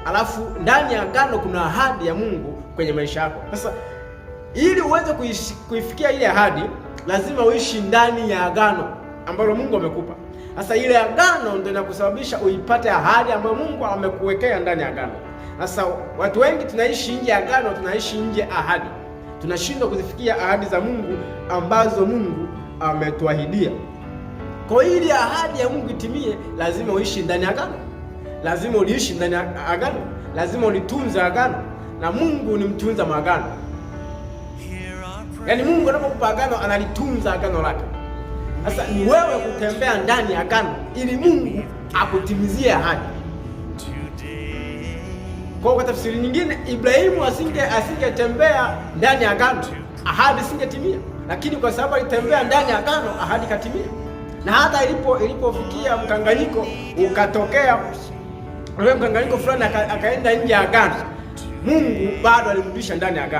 alafu ndani ya agano kuna ahadi ya Mungu kwenye maisha yako. Sasa ili uweze kuifikia ile ahadi, lazima uishi ndani ya agano ambalo Mungu amekupa. Sasa ile agano ndio inakusababisha uipate ahadi ambayo Mungu amekuwekea ndani ya agano. Sasa watu wengi tunaishi nje ya agano, tunaishi nje ahadi. Tunashindwa kuzifikia ahadi za Mungu ambazo Mungu ametuahidia. Kwa hiyo ili ahadi ya Mungu itimie, lazima uishi ndani ya agano. Lazima uliishi ndani ya agano. Lazima ulitunza agano. Na Mungu ni mtunza maagano. Yaani Mungu anapokupa agano analitunza agano lake. Sasa ni wewe kutembea ndani ya agano ili Mungu akutimizie ahadi. Kwa tafsiri nyingine, Ibrahimu asingetembea ndani ya agano, ahadi isingetimia. Lakini kwa sababu alitembea ndani ya agano, ahadi katimia. Na hata ilipofikia mkanganyiko ukatokea, ule mkanganyiko fulani akaenda nje ya agano, Mungu bado alimrudisha ndani ya agano.